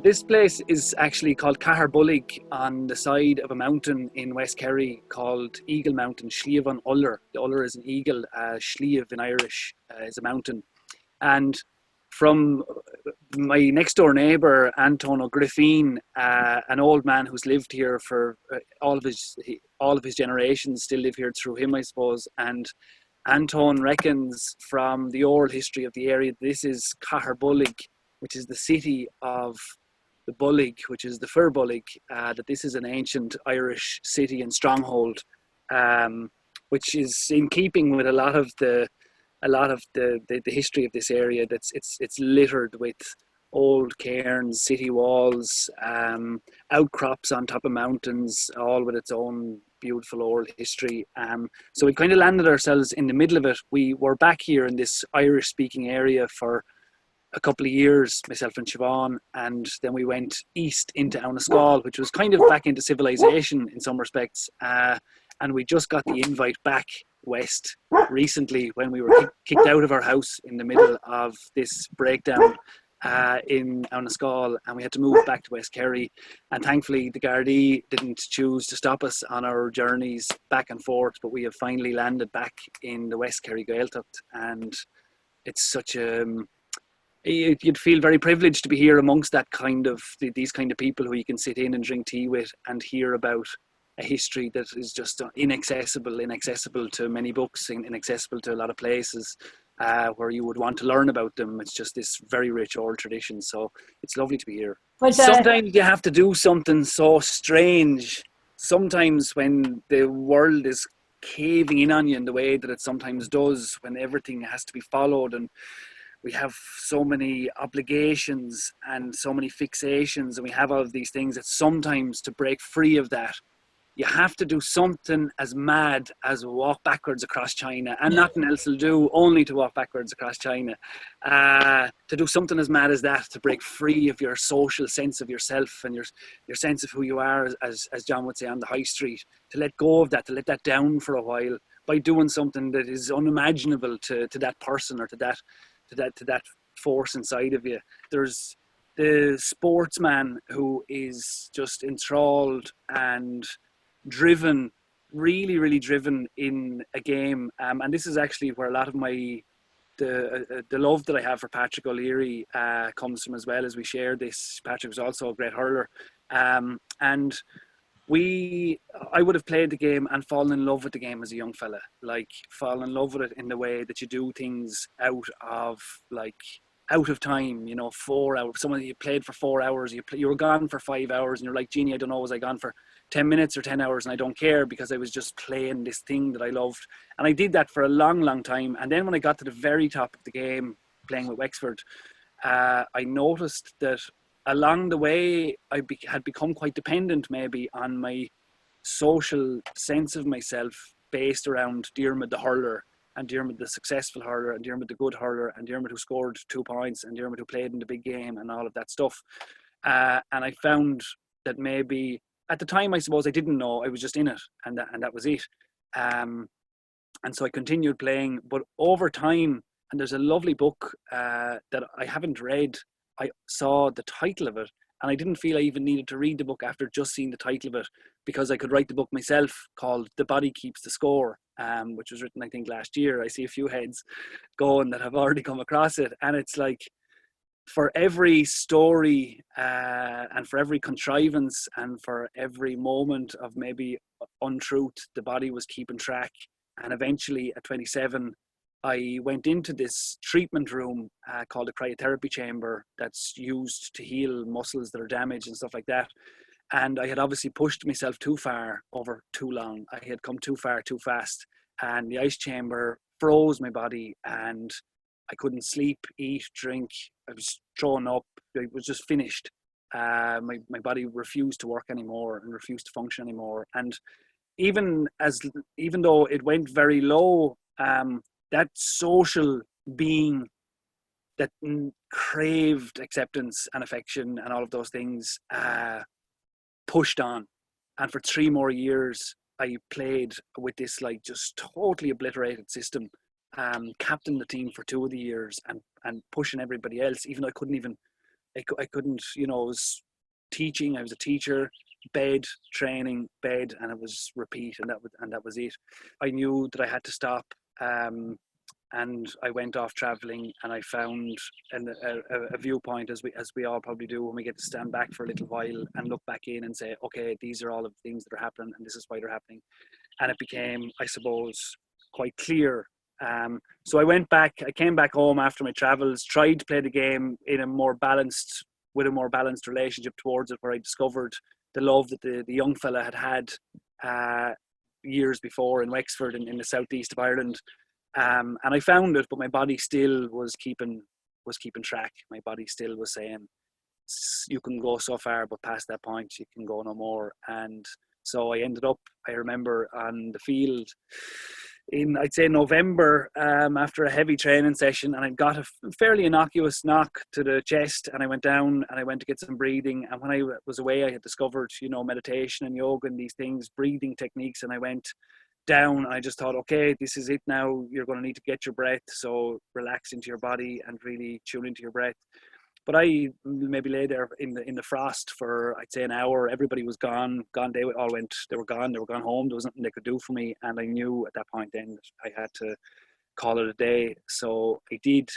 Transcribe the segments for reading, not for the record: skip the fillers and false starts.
This place is actually called Bullig on the side of a mountain in West Kerry called Eagle Mountain, Sliabh an Uller. The Uller is an eagle, Sliabh in Irish is a mountain. And from my next door neighbour, Anton O'Griffin, an old man who's lived here for all of his generations, still live here through him, I suppose. And Anton reckons from the oral history of the area, this is Bullig, which is the city of the Bullig, which is the Fir Bullig, that this is an ancient Irish city and stronghold, which is in keeping with a lot of the history of this area. It's littered with old cairns, city walls, outcrops on top of mountains, all with its own beautiful oral history. So we kind of landed ourselves in the middle of it. We were back here in this Irish speaking area for a couple of years, myself and Siobhan, and then we went east into Auniscall, which was kind of back into civilization in some respects. And we just got the invite back west recently when we were kicked out of our house in the middle of this breakdown in Auniscall, and we had to move back to West Kerry. And thankfully the Gardaí didn't choose to stop us on our journeys back and forth, but we have finally landed back in the West Kerry Gaeltacht, and it's such a you'd feel very privileged to be here amongst that kind of these kind of people who you can sit in and drink tea with and hear about a history that is just inaccessible to many books, inaccessible to a lot of places where you would want to learn about them. It's just this very rich oral tradition, so it's lovely to be here. But sometimes you have to do something so strange, sometimes when the world is caving in on you in the way that it sometimes does, when everything has to be followed and we have so many obligations and so many fixations, and we have all of these things that sometimes to break free of that, you have to do something as mad as walk backwards across China, and nothing else will do, only to walk backwards across China. To do something as mad as that, to break free of your social sense of yourself and your sense of who you are, as John would say, on the high street, to let go of that, to let that down for a while by doing something that is unimaginable to that person or to that force inside of you. There's the sportsman who is just enthralled and driven, really, really driven in a game. And this is actually where a lot of the love that I have for Patrick O'Leary comes from as well, as we share this. Patrick was also a great hurler. And I would have played the game and fallen in love with the game as a young fella, like fall in love with it in the way that you do things out of time, 4 hours. Someone you played for 4 hours, you were gone for 5 hours, and you're like, Jeannie, I don't know, was I gone for 10 minutes or 10 hours? And I don't care, because I was just playing this thing that I loved. And I did that for a long, long time. And then when I got to the very top of the game, playing with Wexford, I noticed that along the way, I had become quite dependent maybe on my social sense of myself based around Diarmuid the hurler, and Diarmuid the successful hurler, and Diarmuid the good hurler, and Diarmuid who scored 2 points, and Diarmuid who played in the big game, and all of that stuff. And I found that maybe at the time, I suppose I didn't know, I was just in it, and that was it. And so I continued playing, but over time, and there's a lovely book that I haven't read. I saw the title of it, and I didn't feel I even needed to read the book after just seeing the title of it, because I could write the book myself, called The Body Keeps the Score, which was written, I think, last year. I see a few heads going that have already come across it. And it's like, for every story and for every contrivance and for every moment of maybe untruth, the body was keeping track. And eventually at 27, I went into this treatment room called a cryotherapy chamber that's used to heal muscles that are damaged and stuff like that. And I had obviously pushed myself too far over too long. I had come too far too fast, and the ice chamber froze my body, and I couldn't sleep, eat, drink. I was throwing up. I was just finished. My body refused to work anymore and refused to function anymore. And even though it went very low, that social being that craved acceptance and affection and all of those things pushed on. And for 3 more years, I played with this like just totally obliterated system, captained the team for 2 of the years, and pushing everybody else, even though I couldn't even I couldn't, you know, I was teaching, I was a teacher, bed, training, bed, and it was repeat, and that was it. I knew that I had to stop, and I went off traveling, and I found a viewpoint, as we all probably do when we get to stand back for a little while and look back in and say, okay, these are all of the things that are happening, and this is why they're happening. And it became, I suppose, quite clear. So I came back home after my travels, tried to play the game with a more balanced relationship towards it, where I discovered the love that the young fella had years before in Wexford, in the southeast of Ireland. And I found it, but my body still was keeping track. My body still was saying, you can go so far, but past that point, you can go no more. And so I ended up, I remember, on the field in, I'd say, November, after a heavy training session, and I got a fairly innocuous knock to the chest, and I went down and I went to get some breathing. And when I was away, I had discovered, you know, meditation and yoga and these things, breathing techniques, and I went down, and I just thought, okay, this is it now. You're going to need to get your breath, so relax into your body and really tune into your breath. But I maybe lay there in the frost for, I'd say, an hour. Everybody was gone. They all went. They were gone. They were gone home. There was nothing they could do for me, and I knew at that point then that I had to call it a day. So I did,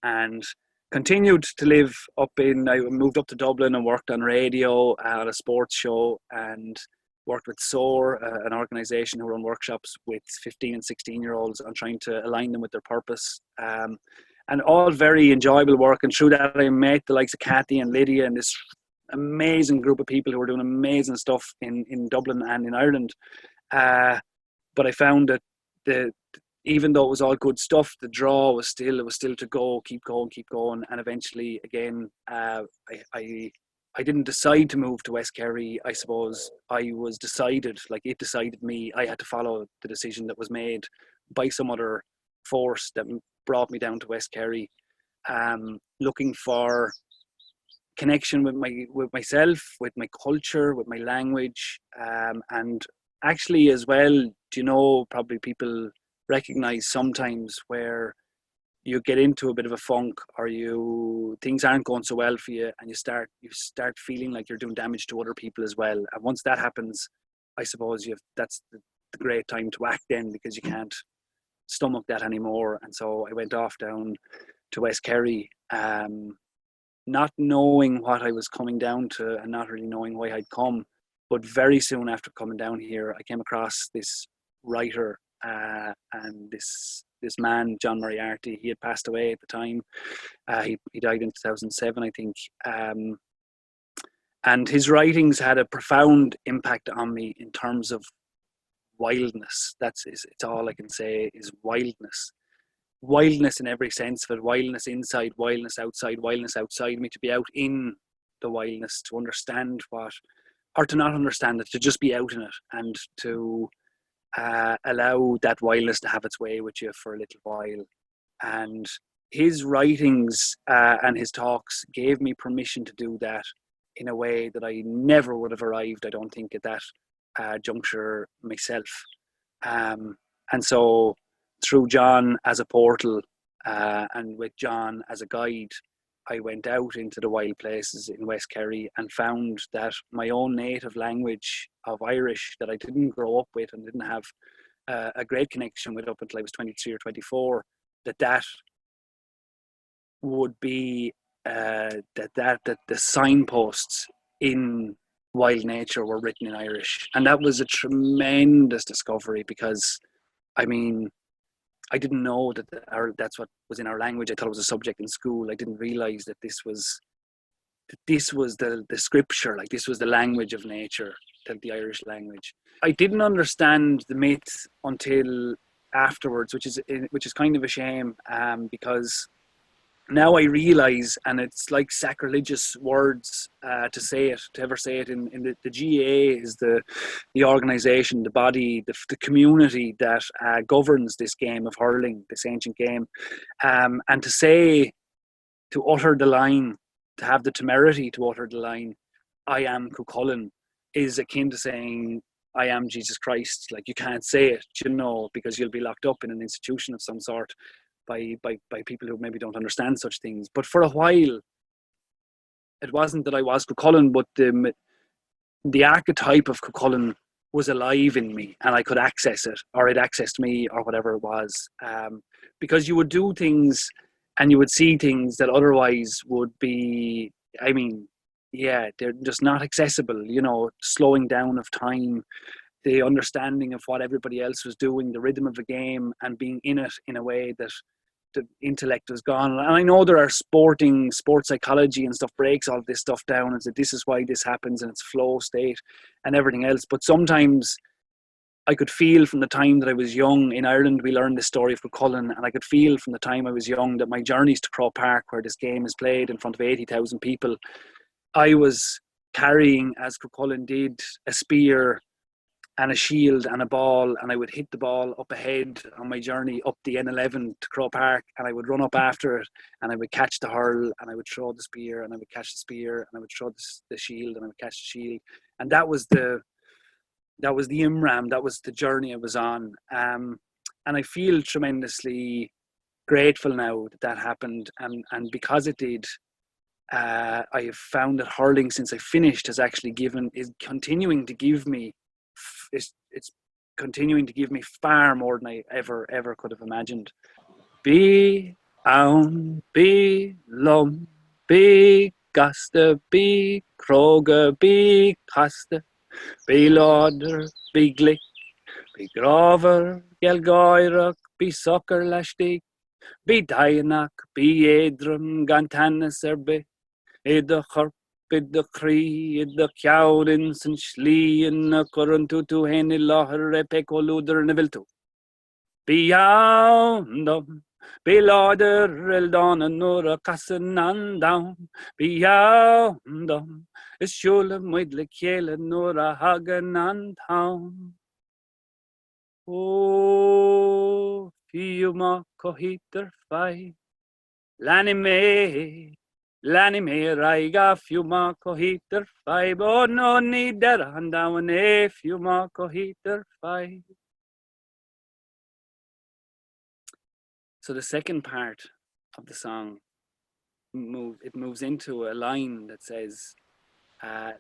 and continued to live up in. I moved up to Dublin and worked on radio at a sports show, and worked with SOAR, an organisation who run workshops with 15 and 16-year-olds on trying to align them with their purpose. And all very enjoyable work. And through that, I met the likes of Kathy and Lydia and this amazing group of people who were doing amazing stuff in Dublin and in Ireland. But I found that even though it was all good stuff, the draw was still to go, keep going. And eventually, again, I didn't decide to move to West Kerry. I suppose I was decided, like it decided me. I had to follow the decision that was made by some other force that brought me down to West Kerry, looking for connection with myself, with my culture, with my language, and actually as well, you know, probably people recognize sometimes where you get into a bit of a funk, or things aren't going so well for you, and you start feeling like you're doing damage to other people as well. And once that happens, I suppose that's the great time to act then, because you can't stomach that anymore. And so I went off down to West Kerry, not knowing what I was coming down to and not really knowing why I'd come. But very soon after coming down here, I came across this writer, and this man, John Moriarty. He had passed away at the time. He died in 2007, I think. And his writings had a profound impact on me in terms of wildness. It's all I can say is wildness. Wildness in every sense of it. Wildness inside, wildness outside me, to be out in the wildness, to understand or to not understand it, to just be out in it, and to allow that wildness to have its way with you for a little while. And his writings and his talks gave me permission to do that in a way that I never would have arrived, I don't think, at that juncture myself. And so through John as a portal, and with John as a guide, I went out into the wild places in West Kerry and found that my own native language of Irish, that I didn't grow up with and didn't have a great connection with up until I was 23 or 24, that would be that the signposts in wild nature were written in Irish. And that was a tremendous discovery, because I mean, I didn't know that's what was in our language. I thought it was a subject in school. I didn't realize that this was the scripture, like this was the language of nature, the Irish language. I didn't understand the myth until afterwards, which is kind of a shame, because now I realize, and it's like sacrilegious words to ever say it in the GAA is the organization, the body, the community that governs this game of hurling, this ancient game, and to utter the line, to have the temerity to utter the line, I am Cuchulainn, is akin to saying, I am Jesus Christ. Like, you can't say it, because you'll be locked up in an institution of some sort by people who maybe don't understand such things. But for a while, it wasn't that I was Cuchulainn, but the archetype of Cuchulainn was alive in me, and I could access it, or it accessed me, or whatever it was. Because you would do things and you would see things that otherwise would be, I mean, yeah, they're just not accessible, you know, slowing down of time, the understanding of what everybody else was doing, the rhythm of the game, and being in it in a way that the intellect was gone. And I know there are sports psychology and stuff breaks all this stuff down and said this is why this happens and it's flow state and everything else. But sometimes I could feel from the time that I was young in Ireland, we learned the story of Cuchulainn, and I could feel from the time I was young that my journeys to Croke Park, where this game is played in front of 80,000 people, I was carrying, as Cuchulainn did, a spear and a shield and a ball, and I would hit the ball up ahead on my journey up the N11 to Croke Park, and I would run up after it, and I would catch the hurl, and I would throw the spear, and I would catch the spear, and I would throw the shield, and I would catch the shield. And that was the Imram, that was the journey I was on. And I feel tremendously grateful now that happened, and because it did, I have found that hurling, since I finished, is continuing to give me far more than I ever could have imagined. Be aun, be lum, be gaste, be kroge, be kaste, be lauder, be glick, be grover, gelgoirach, be soccer lashtig, be dayanach, be edrum, gantanis erbe, the harp, the cree, the cowdins and slee, and the curruntutu henny laher, pecoluder, and a viltu. Beyond them, be lauder, eldon, and nora cassin and down. Beyond them, is shulam with the kiel, and nora hagen and town. Oh, fiuma kohiter fai, lanime. L'anime raiga fiuma kohiter fai, bo no ni der handawane fiuma kohiter fai. So the second part of the song moves into a line that says,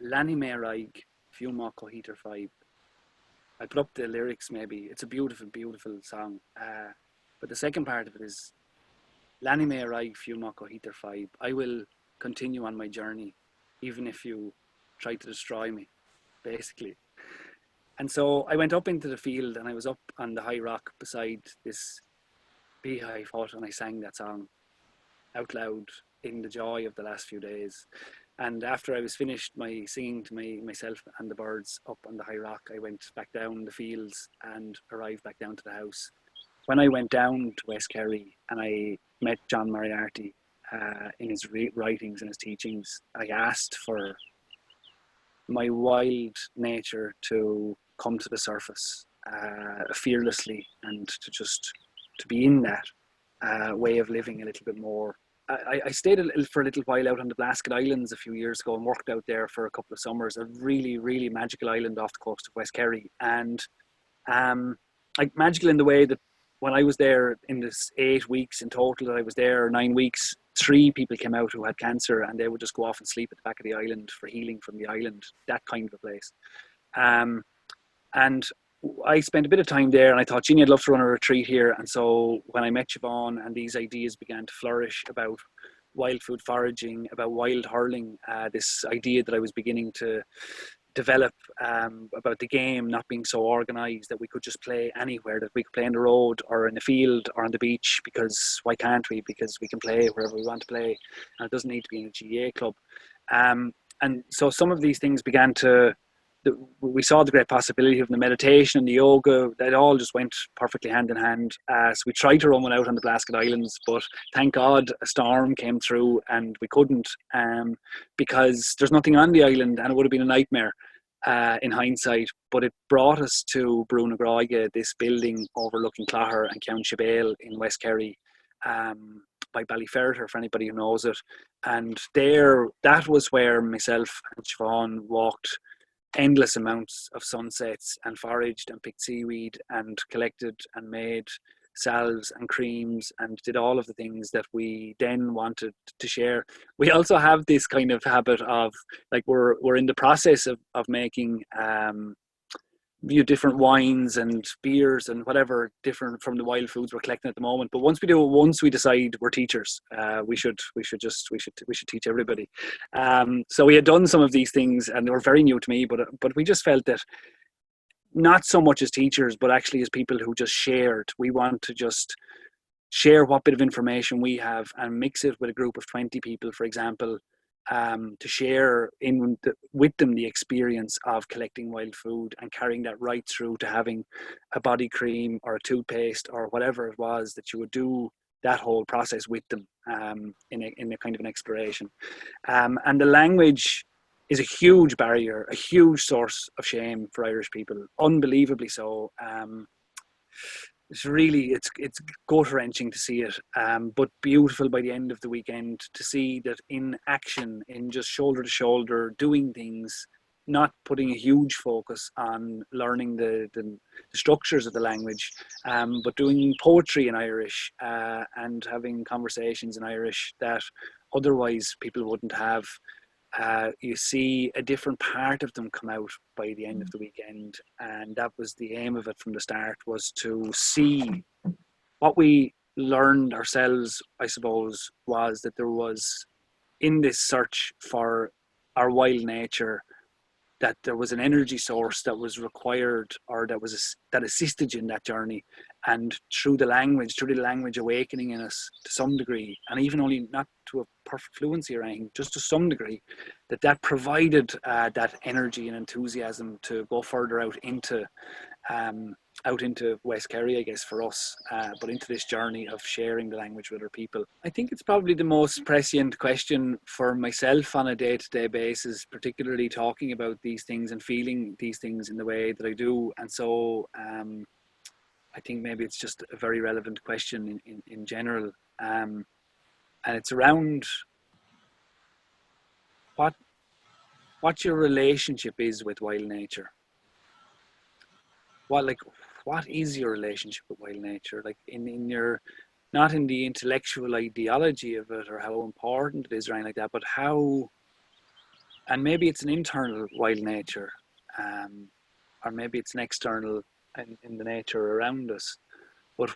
"L'anime raig fiuma kohiter fai." I put up the lyrics. Maybe it's a beautiful, beautiful song. But the second part of it is, "L'anime raig fiuma kohiter fai." I will continue on my journey, even if you try to destroy me, basically. And so I went up into the field, and I was up on the high rock beside this beehive hut, and I sang that song out loud in the joy of the last few days. And after I was finished my singing to myself and the birds up on the high rock, I went back down the fields and arrived back down to the house. When I went down to West Kerry and I met John Moriarty, in his writings and his teachings, I asked for my wild nature to come to the surface fearlessly, and to be in that way of living a little bit more. I stayed for a little while out on the Blasket Islands a few years ago and worked out there for a couple of summers, a really, really magical island off the coast of West Kerry. And like magical in the way that when I was there in this 8 weeks in total that I was there, 9 weeks, 3 people came out who had cancer, and they would just go off and sleep at the back of the island for healing from the island, that kind of a place. And I spent a bit of time there, and I thought, Jeannie, I'd love to run a retreat here. And so when I met Siobhan and these ideas began to flourish about wild food foraging, about wild hurling, this idea that I was beginning to develop about the game not being so organized that we could just play anywhere, that we could play on the road or in the field or on the beach, because why can't we? Because we can play wherever we want to play, and it doesn't need to be in a GA club. And so some of these things began to, we saw the great possibility of the meditation and the yoga, that all just went perfectly hand in hand. So we tried to run one out on the Blasket Islands, but thank God a storm came through and we couldn't, because there's nothing on the island, and it would have been a nightmare in hindsight. But it brought us to Brú na Gráige, this building overlooking Clogher and County Shabale in West Kerry, by Ballyferriter, for anybody who knows it. And there, that was where myself and Siobhan walked endless amounts of sunsets and foraged and picked seaweed and collected and made salves and creams and did all of the things that we then wanted to share. We also have this kind of habit of, like, we're in the process of making different wines and beers and whatever different from the wild foods we're collecting at the moment. But once we decide we're teachers, we should teach everybody. So we had done some of these things and they were very new to me, but we just felt that, not so much as teachers, but actually as people who just shared, we want to just share what bit of information we have and mix it with a group of 20 people, for example, to share with them the experience of collecting wild food and carrying that right through to having a body cream or a toothpaste or whatever it was, that you would do that whole process with them, in a kind of an exploration. And the language is a huge barrier, a huge source of shame for Irish people, unbelievably so. It's gut-wrenching to see it, but beautiful by the end of the weekend to see that in action, in just shoulder to shoulder doing things, not putting a huge focus on learning the structures of the language, but doing poetry in Irish, and having conversations in Irish that otherwise people wouldn't have. You see a different part of them come out by the end of the weekend, and that was the aim of it from the start, was to see what we learned ourselves, I suppose, was that there was, in this search for our wild nature, that there was an energy source that was required, or that assisted you in that journey. And through the language awakening in us to some degree, and even only not to a perfect fluency or anything, just to some degree, that provided that energy and enthusiasm to go further out into West Kerry, I guess, for us, but into this journey of sharing the language with other people. I think it's probably the most prescient question for myself on a day-to-day basis, particularly talking about these things and feeling these things in the way that I do. And so I think maybe it's just a very relevant question in general. And it's around what your relationship is with wild nature. What is your relationship with wild nature? Like in your, not in the intellectual ideology of it or how important it is or anything like that, but how, and maybe it's an internal wild nature, or maybe it's an external in the nature around us. But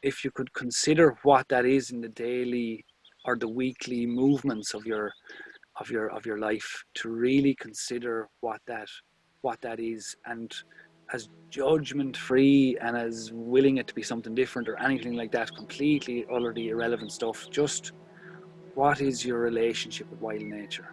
if you could consider what that is in the daily or the weekly movements of your life, to really consider what that is, and as judgment free and as willing it to be something different or anything like that, completely utterly irrelevant stuff. Just what is your relationship with wild nature?